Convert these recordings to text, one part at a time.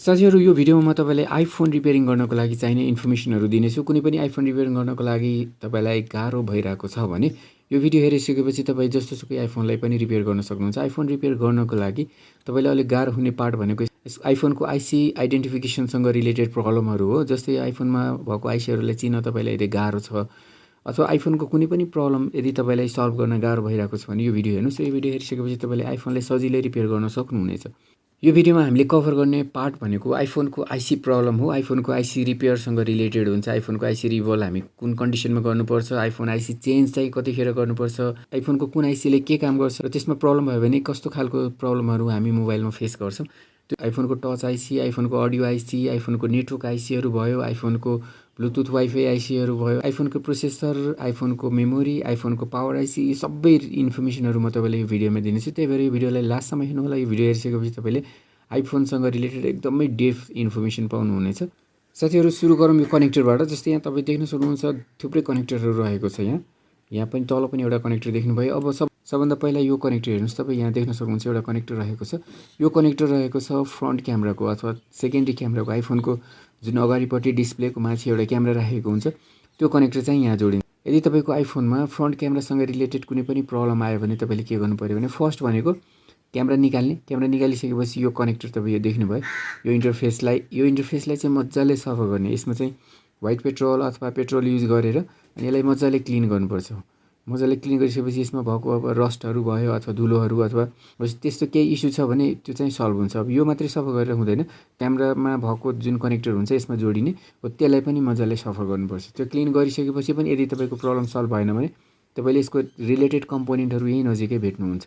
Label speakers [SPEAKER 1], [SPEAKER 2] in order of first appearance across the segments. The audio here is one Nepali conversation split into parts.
[SPEAKER 1] साथीहरु यो भिडियोमा म तपाईलाई आइफोन रिपेयरिङ गर्नको लागि चाहिने इन्फर्मेसनहरु दिनेछु। कुनै पनि आइफोन रिपेयरिङ गर्नको लागि तपाईलाई गाह्रो भइरहेको छ भने यो भिडियो हेरिसकेपछि तपाई जस्तोसुकै आइफोनलाई पनि रिपेयर गर्न सक्नुहुन्छ। आइफोन रिपेयर गर्नको लागि तपाईलाई अलिक गाह्रो हुने पार्ट भनेको आइफोनको आइसी आइडेन्टिफिकेसनसँग रिलेटेड प्रब्लमहरु हो। जस्तै आइफोनमा भएको आइसीहरुलाई चिन्न तपाईलाई यदि गाह्रो छ अथवा आइफोनको कुनै पनि प्रब्लम यदि तपाईलाई सल्भ गर्न गाह्रो भइरहेको छ भने यो भिडियो हेर्नुस्। यो भिडियो हेरिसकेपछि तपाईले आइफोनलाई सजिलै रिपेयर गर्न सक्नुहुनेछ। यो भिडियोमा हामीले कभर गर्ने पार्ट भनेको आइफोनको आइसी प्रब्लम हो। आइफोनको आइसी रिपेयरसँग रिलेटेड हुन्छ। आइफोनको आइसी रिभल हामी कुन कन्डिसनमा गर्नुपर्छ, आइफोन आइसी चेन्ज चाहिँ कतिखेर गर्नुपर्छ, आइफोनको कुन आइसीले के काम गर्छ र त्यसमा प्रब्लम भयो भने कस्तो खालको प्रब्लमहरु हामी मोबाइलमा फेस गर्छौं। त्यो आइफोनको टच आइसी, आइफोनको अडियो आइसी, आइफोनको नेटवर्क आइसीहरु भयो, आइफोनको ब्लुटुथ वाइफाई आइसीहरु भयो, आइफोनको प्रोसेसर, आइफोनको मेमोरी, आइफोनको पावर आइसी, यी सबै इन्फर्मेसनहरु म तपाईलाई यो भिडियोमा दिनेछु। त्यही भएर यो भिडियोलाई लास्टसम्म हेर्नु होला। यो भिडियो हेरिसकेपछि तपाईले आइफोनसँग रिलेटेड एकदमै डेप्थ इन्फर्मेसन पाउनुहुनेछ। साथीहरु सुरु गरौँ यो कनेक्टरबाट। जस्तै यहाँ तपाई देख्न सक्नुहुन्छ थुप्रै कनेक्टरहरु रहेको छ। यहाँ पनि तल पनि एउटा कनेक्टर देख्नुभयो। अब सबभन्दा पहिला यो कनेक्टर हेर्नुस्। तपाई यहाँ देख्न सक्नुहुन्छ एउटा कनेक्टर रहेको छ। यो कनेक्टर रहेको छ फ्रन्ट क्यामेराको अथवा सेकेन्डरी क्यामेराको। आइफोनको जुन अगाडिपट्टि डिस्प्लेको माथि एउटा क्यामेरा राखेको हुन्छ त्यो कनेक्टर चाहिँ यहाँ जोडिन्छ। यदि तपाईको आइफोनमा फ्रन्ट क्यामेरासँग रिलेटेड कुनै पनि प्रब्लम आयो भने तपाईले के गर्नु पर्यो भने फर्स्ट भनेको क्यामेरा निकाल्ने। क्यामेरा निकालिसकेपछि यो कनेक्टर तपाईँ यो देख्नुभयो। यो इन्टरफेसलाई चाहिँ मजाले सफा गर्ने। यसमा चाहिँ व्हाइट पेट्रोल अथवा पेट्रोल युज गरेर अनि यसलाई मजाले क्लिन गर्नुपर्छ। मजाले क्लिन गरिसकेपछि यसमा भएको अब रस्टहरु भयो अथवा धुलोहरु अथवा त्यस्तो केही इस्यु छ भने त्यो चाहिँ सल्भ हुन्छ। अब यो मात्रै सफा गरेर हुँदैन। क्यामेरामा भएको जुन कनेक्टर हुन्छ यसमा जोडिने हो त्यसलाई पनि मजाले सफा गर्नुपर्छ। त्यो क्लिन गरिसकेपछि पनि यदि तपाईको प्रब्लम सल्भ भएन भने तपाईले यसको रिलेटेड कम्पोनेन्टहरु यही नजिकै भेट्नुहुन्छ।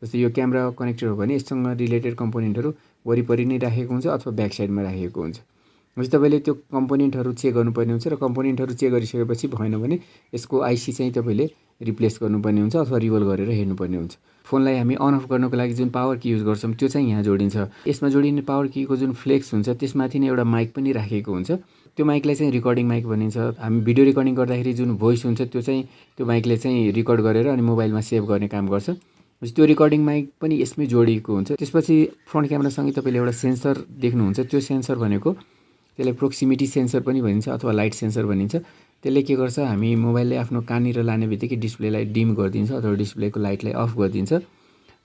[SPEAKER 1] जस्तै यो क्यामेरा कनेक्टर हो भने यससँग रिलेटेड कम्पोनेन्टहरु वरिपरि नै राखेको हुन्छ अथवा ब्याक साइडमा राखेको हुन्छ। जस्तै तपाईले त्यो कम्पोनेन्टहरु चेक गर्नुपर्ने हुन्छ र कम्पोनेन्टहरु चेक गरिसकेपछि भएन भने यसको आइसी चाहिँ तपाईले रिप्लेस गर्नुपर्ने हुन्छ अथवा रिभल गरेर हेर्नुपर्ने हुन्छ। फोनलाई हामी अन अफ गर्नको लागि जुन पावर की युज गर्छौं त्यो चाहिँ यहाँ जोडिन्छ। यसमा जोडिने पावर कीको जुन फ्लेक्स हुन्छ त्यसमाथि नै एउटा माइक पनि राखेको हुन्छ। त्यो माइकलाई चाहिँ रिकर्डिङ माइक भनिन्छ। हामी भिडियो रिकर्डिङ गर्दाखेरि जुन भोइस हुन्छ त्यो चाहिँ त्यो माइकले चाहिँ रिकर्ड गरेर अनि मोबाइलमा सेभ गर्ने काम गर्छ। त्यो रिकर्डिङ माइक पनि यसमै जोडिएको हुन्छ। त्यसपछि फ्रन्ट क्यामेरासँगै तपाईले एउटा सेन्सर देख्नुहुन्छ। त्यो सेन्सर भनेको त्यसलाई प्रोक्सिमिटी सेन्सर पनि भनिन्छ अथवा लाइट सेन्सर भनिन्छ। त्यसले के गर्छ हामी मोबाइलले आफ्नो कानतिर लाने बित्तिकै डिस्प्लेलाई डिम गरिदिन्छ अथवा डिस्प्लेको लाइटलाई अफ गरिदिन्छ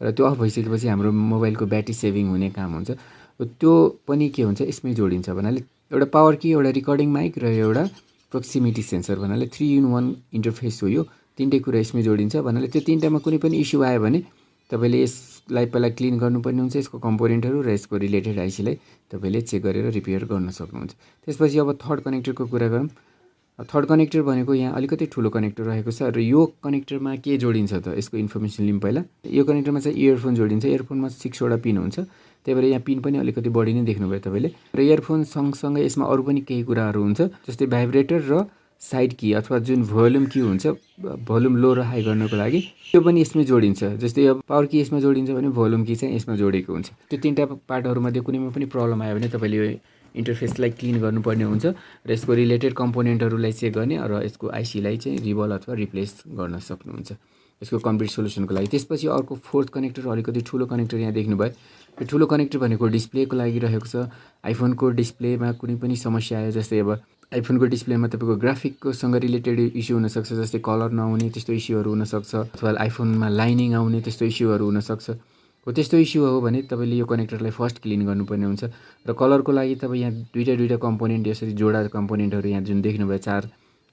[SPEAKER 1] र त्यो अफ भइसकेपछि हाम्रो मोबाइलको ब्याट्री सेभिङ हुने काम हुन्छ। त्यो पनि के हुन्छ यसमै जोडिन्छ भन्नाले एउटा पावर की, एउटा रिकर्डिङ माइक र एउटा प्रोक्सिमिटी सेन्सर भन्नाले 3 इन 1 इन्टरफेस हो। यो तीनटै कुरा यसमै जोडिन्छ भन्नाले त्यो तीनटामा कुनै पनि इस्यु आयो भने तपाईले यसलाई पहिला क्लिन गर्नुपर्ने हुन्छ। यसको कम्पोनेन्टहरु र यसको रिलेटेड आइसीलाई तपाईले चेक गरेर रिपेयर गर्न सक्नुहुन्छ। त्यसपछि अब थर्ड कनेक्टरको कुरा गरौँ। थर्ड कनेक्टर भनेको यहाँ अलिकति ठुलो कनेक्टर रहेको छ र यो कनेक्टरमा के जोडिन्छ त यसको इन्फर्मेसन लिऊँ पहिला। यो कनेक्टरमा चाहिँ इयरफोन जोडिन्छ। इयरफोनमा 6 वटा पिन हुन्छ। त्यही भएर यहाँ पिन पनि अलिकति बढी नै देख्नुभयो तपाईले। र इयरफोन सँगसँगै यसमा अरु पनि केही कुराहरु हुन्छ जस्तै भाइब्रेटर र साइड की अथवा जुन भोल्युम की हुन्छ भोल्युम लो र हाई गर्नको लागि त्यो पनि यसमै जोडिन्छ। जस्तै अब पावर की यसमा जोडिन्छ भने भोल्युम की चाहिँ यसमा जोडिएको हुन्छ। त्यो तीनटा पार्टहरु मध्ये कुनैमा पनि प्रब्लम आयो भने तपाईले यो इन्टरफेसलाई क्लिन गर्नुपर्ने हुन्छ र यसको रिलेटेड कम्पोनेन्टहरुलाई चेक गर्ने र यसको आइसीलाई चाहिँ रिभल अथवा रिप्लेस गर्न सक्नुहुन्छ यसको कम्प्लिट सोलुसनको लागि। त्यसपछि अर्को फोर्थ कनेक्टर अलिकति ठुलो कनेक्टर यहाँ देख्नुभयो। यो ठुलो कनेक्टर भनेको डिस्प्लेको लागि रहेको छ। आइफोनको डिस्प्लेमा कुनै पनि समस्या आयो जस्तै अब आइफोनको डिस्प्लेमा तपाईको ग्राफिकसँग रिलेटेड इस्यु हुन सक्छ। जस्तै कलर नआउने त्यस्तो इस्युहरु हुन सक्छ अथवा आइफोनमा लाइनिङ आउने त्यस्तो इस्युहरु हुन सक्छ। हो त्यस्तो इस्यु हो भने तपाईले यो कनेक्टरलाई फर्स्ट क्लिन गर्नुपर्ने हुन्छ र कलरको लागि तपाई यहाँ दुईटा कम्पोनेन्ट यसरी जोडा कम्पोनेन्टहरु यहाँ जुन देख्नुभयो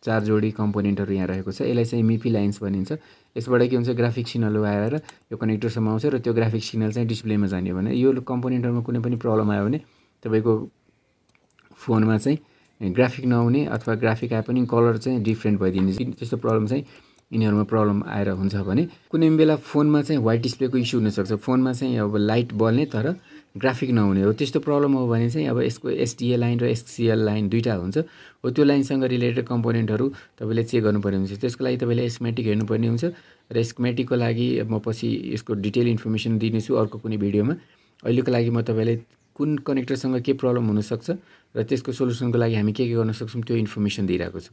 [SPEAKER 1] चार जोडी कम्पोनेन्टहरु यहाँ रहेको छ। यसलाई चाहिँ मिपी लाइन्स भनिन्छ। यसबाट के हुन्छ ग्राफिक सिग्नल आएर यो कनेक्टरसम्म आउँछ र त्यो ग्राफिक सिग्नल चाहिँ डिस्प्लेमा जाने भने यो कम्पोनेन्टहरुमा कुनै पनि प्रब्लम आयो भने तपाईको फोनमा चाहिँ ग्राफिक नआउने अथवा ग्राफिक आए पनि कलर चाहिँ डिफरेन्ट भइदिने त्यस्तो प्रब्लम चाहिँ यिनीहरुमा प्रब्लम आएर हुन्छ भने कुनै बेला फोनमा चाहिँ व्हाइट डिस्प्लेको इस्यु हुन सक्छ। फोनमा चाहिँ अब लाइट बल्ने तर ग्राफिक नहुने हो। त्यस्तो प्रब्लम हो भने चाहिँ अब यसको एसडीए लाइन र एससीएल लाइन दुईटा हुन्छ। हो त्यो लाइनसँग रिलेटेड कम्पोनेन्टहरु तपाईले चेक गर्नुपर्ने हुन्छ। त्यसको लागि तपाईले स्कीमेटिक हेर्नुपर्ने हुन्छ र स्कीमेटिकको लागि म पछि यसको डिटेल इन्फर्मेसन दिनेछु अर्को कुनै भिडियोमा। अहिलेको लागि म तपाईलाई कुन कनेक्टरसँग के प्रब्लम हुन सक्छ र त्यसको सोलुसनको लागि हामी के गर्न सक्छौं त्यो इन्फर्मेसन दिइराको छु।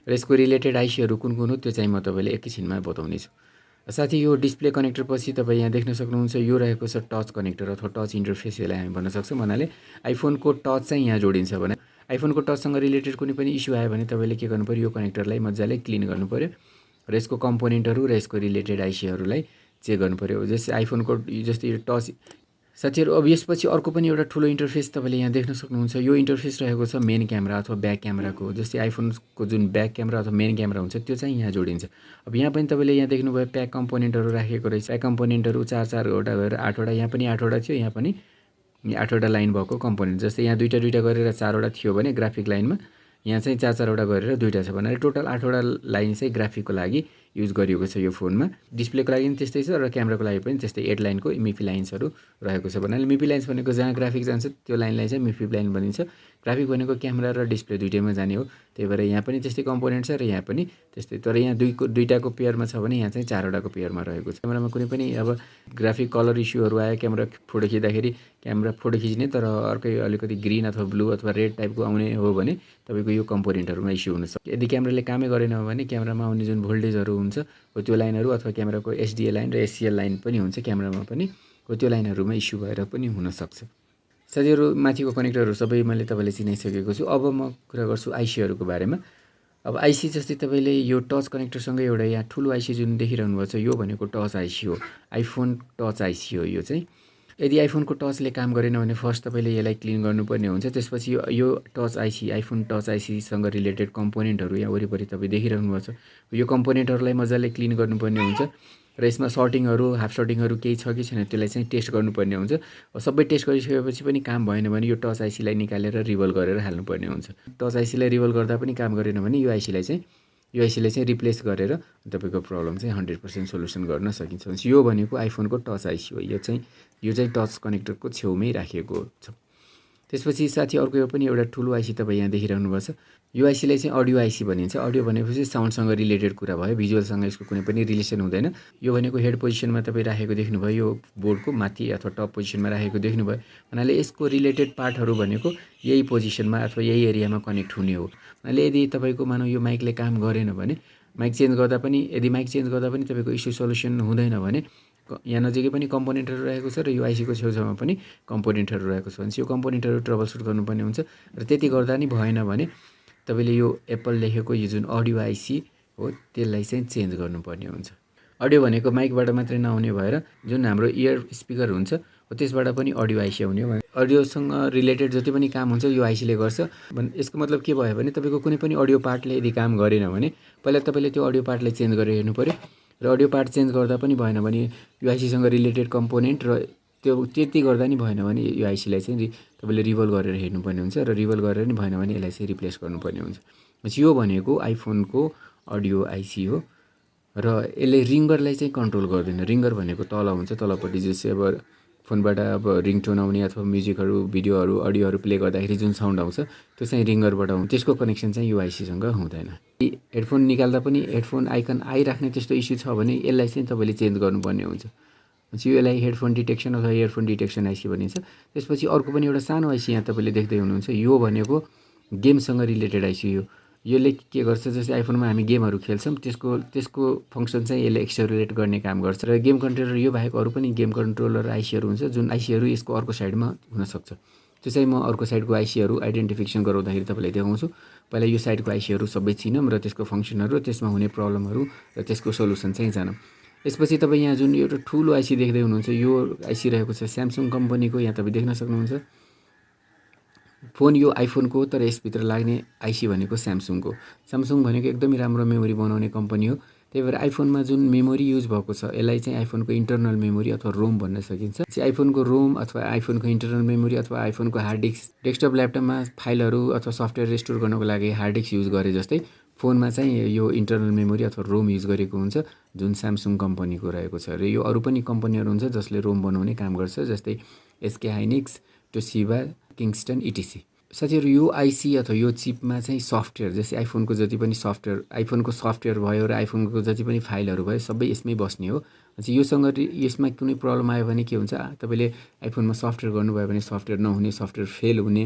[SPEAKER 1] र यसको रिलेटेड आइसीहरु कुन हो त्यो चाहिँ म तपाईलाई एकैछिनमा बताउने छु। साथै यो डिस्प्ले कनेक्टर पछि तपाईँ यहाँ देख्न सक्नुहुन्छ यो रहेको छ टच कनेक्टर अथवा टच इन्टरफेस यसलाई हामी भन्न सक्छौँ। भन्नाले आइफोनको टच चाहिँ यहाँ जोडिन्छ भने आइफोनको टचसँग रिलेटेड कुनै पनि इस्यु आयो भने तपाईँले के गर्नु पऱ्यो, यो कनेक्टरलाई मजाले क्लिन गर्नु पऱ्यो र यसको कम्पोनेन्टहरू र यसको रिलेटेड आइसीहरूलाई चेक गर्नु पऱ्यो। जस्तै आइफोनको जस्तै यो टच साथीहरू अब यसपछि अर्को पनि एउटा ठुलो इन्टरफेस तपाईँले यहाँ देख्न सक्नुहुन्छ। यो इन्टरफेस रहेको छ मेन क्यामेरा अथवा ब्याक क्यामेराको। जस्तै आइफोनको जुन ब्याक क्यामेरा अथवा मेन क्यामेरा हुन्छ त्यो चाहिँ यहाँ जोडिन्छ। अब यहाँ पनि तपाईँले यहाँ देख्नुभयो प्याक कम्पोनेन्टहरू राखेको रहेछ। प्याक कम्पोनेन्टहरू 4-4वटा गरेर 8वटा, यहाँ पनि 8वटा थियो, यहाँ पनि 8वटा लाइन भएको कम्पोनेन्ट। जस्तै यहाँ दुईवटा गरेर 4वटा थियो भने ग्राफिक लाइनमा यहाँ चाहिँ 4-4वटा गरेर 2वटा छ भन्नाले टोटल 8वटा लाइन चाहिँ ग्राफिकको लागि युज गरिएको छ यो फोनमा। डिस्प्लेको लागि पनि त्यस्तै छ र क्यामेराको लागि पनि त्यस्तै 8 लाइनको मिपी लाइन्सहरू रहेको छ। भन्नाले मिपी लाइन्स भनेको जहाँ ग्राफिक जान्छ त्यो लाइनलाई चाहिँ मिपी लाइन भनिन्छ। ग्राफिक भनेको क्यामेरा र डिस्प्ले दुइटैमा जाने हो, त्यही भएर यहाँ पनि त्यस्तै कम्पोनेन्ट छ र यहाँ पनि त्यस्तै। तर यहाँ दुईटाको पेयरमा छ भने यहाँ चाहिँ 4वटाको पेयरमा रहेको छ। क्यामेरामा कुनै पनि अब ग्राफिक कलर इस्युहरू आयो, क्यामेरा फोटो खिच्दाखेरि क्यामेरा फोटो खिच्ने तर अर्कै अलिकति ग्रिन अथवा ब्लू अथवा रेड टाइपको आउने हो भने तपाईँको यो कम्पोनेन्टहरूमा इस्यु हुनसक्छ। यदि क्यामेराले कामै गरेन भने क्यामेरामा आउने जुन भोल्टेजहरू हुन्छ हो त्यो लाइनहरू अथवा क्यामेराको एचडिएल लाइन र एससिएल लाइन पनि हुन्छ क्यामेरामा पनि हो त्यो लाइनहरूमा इस्यु भएर पनि हुनसक्छ। साथीहरू माथिको कनेक्टरहरू सबै मैले तपाईँलाई चिनाइसकेको छु। अब म कुरा गर्छु आइसीहरूको बारेमा। अब आइसी जस्तै तपाईँले यो टच कनेक्टरसँगै एउटा यहाँ ठुलो आइसी जुन देखिरहनु भएको छ यो भनेको टच आइसी हो, आइफोन टच आइसी हो यो चाहिँ। यदि आइफोनको टचले काम गरेन भने फर्स्ट तपाईँले यसलाई क्लिन गर्नुपर्ने हुन्छ। त्यसपछि यो टच आइसी आइफोन टच आइसीसँग रिलेटेड कम्पोनेन्टहरू यहाँ वरिपरि तपाईँ देखिरहनु भएको छ, यो कम्पोनेन्टहरूलाई मजाले क्लिन गर्नुपर्ने हुन्छ र यसमा सर्टिङहरू हाफ सर्टिङहरू केही छ कि छैन त्यसलाई चाहिँ टेस्ट गर्नुपर्ने हुन्छ। सबै टेस्ट गरिसकेपछि पनि काम भएन भने यो टच आइसीलाई निकालेर रिभल गरेर हाल्नुपर्ने हुन्छ। टच आइसीलाई रिभल गर्दा पनि काम गरेन भने यो आइसीलाई चाहिँ रिप्लेस गरेर तपाईँको प्रब्लम चाहिँ 100% सोल्युसन गर्न सकिन्छ। यो भनेको आइफोनको टच आइसी हो, यो चाहिँ टच कनेक्टरको छेउमै राखिएको छ। त्यसपछि साथी अर्को यो पनि एउटा ठुलो आइसी तपाईँ यहाँ देखिरहनु भएको छ। यो आइसीलाई चाहिँ अडियो आइसी भनिन्छ। अडियो भनेपछि साउन्डसँग रिलेटेड कुरा भयो, भिजुअलसँग यसको कुनै पनि रिलेसन हुँदैन। यो भनेको हेड पोजिसनमा तपाईँ राखेको देख्नुभयो, यो बोर्डको माथि अथवा टप पोजिसनमा राखेको देख्नुभयो भन्नाले यसको रिलेटेड पार्टहरू भनेको यही पोजिसनमा अथवा यही एरियामा कनेक्ट हुने हो। भन्नाले यदि तपाईँको मानौ यो माइकले काम गरेन भने माइक चेन्ज गर्दा पनि तपाईँको इस्यु सोल्युसन हुँदैन भने यहाँ नजिकै पनि कम्पोनेन्टहरू रहेको छ र यो आइसीको छेउछाउमा पनि कम्पोनेन्टहरू रहेको छ भने यो कम्पोनेन्टहरू ट्रबल सुट गर्नुपर्ने हुन्छ। र त्यति गर्दा नि भएन भने तपाईँले यो एप्पल लेखेको यो जुन अडियो आइसी हो त्यसलाई चाहिँ चेन्ज गर्नुपर्ने हुन्छ। अडियो भनेको माइकबाट मात्रै नआउने भएर जुन हाम्रो इयर स्पिकर हुन्छ हो त्यसबाट पनि अडियो आइसी आउने हो। अडियोसँग रिलेटेड जति पनि काम हुन्छ यो आइसीले गर्छ। यसको मतलब के भयो भने तपाईँको कुनै पनि अडियो पार्टले यदि काम गरेन भने पहिला तपाईँले त्यो अडियो पार्टलाई चेन्ज गरेर हेर्नु पऱ्यो र अडियो पार्ट चेन्ज गर्दा पनि भएन भने यो आइसीसँग रिलेटेड कम्पोनेन्ट र त्यो त्यति गर्दा नि भएन भने यो आइसीलाई चाहिँ तपाईँले रिभल गरेर हेर्नुपर्ने हुन्छ र रिभल गरेर नि भएन भने यसलाई चाहिँ रिप्लेस गर्नुपर्ने हुन्छ। यो भनेको आइफोनको अडियो आइसी हो र यसले रिङ्गरलाई चाहिँ कन्ट्रोल गर्दैन। रिङ्गर भनेको तल हुन्छ, तलपट्टि जस्तै अब फोनबाट अब रिङटोन आउने अथवा म्युजिकहरू भिडियोहरू अडियोहरू प्ले गर्दाखेरि जुन साउन्ड आउँछ त्यो चाहिँ रिङ्गरबाट आउँछ, त्यसको कनेक्सन चाहिँ यो आइसीसँग हुँदैन। हेडफोन निकाल्दा पनि हेडफोन आइकन आइराख्ने त्यस्तो इस्यु छ भने यसलाई चाहिँ तपाईँले चेन्ज गर्नुपर्ने हुन्छ। यसलाई हेडफोन डिटेक्सन अथवा इयरफोन डिटेक्सन आइसी भनिन्छ। त्यसपछि अर्को पनि एउटा सानो आइसी यहाँ तपाईँले देख्दै हुनुहुन्छ, यो भनेको गेमसँग रिलेटेड आइसी हो। यसले के गर्छ जस्तै आइफोनमा हामी गेमहरू खेल्छौँ त्यसको फङ्सन चाहिँ यसले एक्सेलरेट गर्ने काम गर्छ र गेम कन्ट्रोलर यो बाहेक अरू पनि गेम कन्ट्रोलर आइसीहरू हुन्छ जुन आइसीहरू यसको अर्को साइडमा हुनसक्छ। त्यो चाहिँ म अर्को साइडको आइसीहरू आइडेन्टिफिकेसन गराउँदाखेरि तपाईँलाई देखाउँछु। पहिला यो साइडको आइसीहरू सबै चिनौँ र त्यसको फङ्सनहरू त्यसमा हुने प्रब्लमहरू र त्यसको सोल्युसन चाहिँ जानौँ। यसपछि तपाईँ यहाँ जुन एउटा ठुलो आइसी देख्दै हुनुहुन्छ यो आइसी रहेको छ स्यामसङ कम्पनीको, यहाँ तपाईँ देख्न सक्नुहुन्छ। फोन यो आइफोनको तर यसभित्र लाग्ने आइसी भनेको स्यामसङको। स्यामसङ भनेको एकदमै राम्रो मेमोरी बनाउने कम्पनी हो, त्यही भएर आइफोनमा जुन मेमोरी युज भएको छ यसलाई चाहिँ आइफोनको इन्टरनल मेमोरी अथवा रोम भन्न सकिन्छ। आइफोनको रोम अथवा आइफोनको इन्टरनल मेमोरी अथवा आइफोनको हार्ड डिस्क डेस्कटप ल्यापटपमा फाइलहरू अथवा सफ्टवेयर रेस्टोर गर्नको लागि हार्ड डिस्क युज गरे जस्तै फोनमा चाहिँ यो इन्टरनल मेमोरी अथवा रोम युज गरेको हुन्छ जुन स्यामसङ कम्पनीको रहेको छ। र यो अरू पनि कम्पनीहरू हुन्छ जसले रोम बनाउने काम गर्छ जस्तै एसके हाइनिक्स, टोसिबा, किङस्टन इटिसी। साथीहरू यो आइसी अथवा यो चिपमा चाहिँ सफ्टवेयर जस्तै आइफोनको जति पनि सफ्टवेयर आइफोनको सफ्टवेयर भयो र आइफोनको जति पनि फाइलहरू भयो सबै यसमै बस्ने हो। यसमा कुनै प्रब्लम आयो भने के हुन्छ, तपाईँले आइफोनमा सफ्टवेयर गर्नुभयो भने सफ्टवेयर नहुने, सफ्टवेयर फेल हुने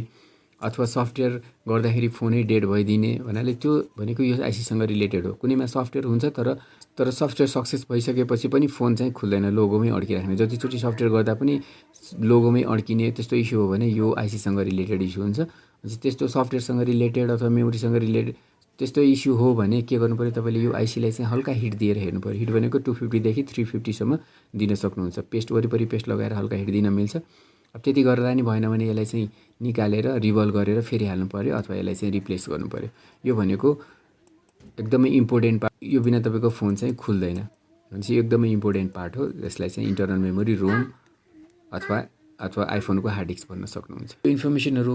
[SPEAKER 1] अथवा सफ्टवेयर गर्दाखेरि फोनै डेड भइदिने भन्नाले त्यो भनेको यो आइसीसँग रिलेटेड हो। कुनैमा सफ्टवेयर हुन्छ तर तर सफ्टवेयर सक्सेस भइसकेपछि पनि फोन चाहिँ खुल्दैन, लोगोमै अड्किराख्ने। जतिचोटि सफ्टवेयर गर्दा पनि लोगोमै अड्किने त्यस्तो इस्यु हो भने यो आइसीसँग रिलेटेड इस्यु हुन्छ। त्यस्तो सफ्टवेयरसँग रिलेटेड अथवा मेमोरीसँग रिलेटेड त्यस्तो इस्यु हो भने के गर्नु पऱ्यो, तपाईँले यो आइसीलाई चाहिँ हल्का हिट दिएर हेर्नु पऱ्यो। हिट भनेको 250 देखि 350 सम्म दिन सक्नुहुन्छ। पेस्ट वरिपरि पेस्ट लगाएर हल्का हिट दिन मिल्छ। अब त्यति गर्दा नि भएन भने यसलाई चाहिँ निकालेर रिबल गरेर फेरि हाल्नु पऱ्यो अथवा यसलाई चाहिँ रिप्लेस गर्नु पऱ्यो। यो भनेको एकदमै इम्पोर्टेन्ट पार्ट, यो बिना तपाईँको फोन चाहिँ खुल्दैन। भनेपछि एकदमै इम्पोर्टेन्ट पार्ट हो। यसलाई चाहिँ इन्टरनल मेमोरी, रोम अथवा आइफोनको हार्ड डिस्क भन्न सक्नुहुन्छ। यो इन्फर्मेसनहरू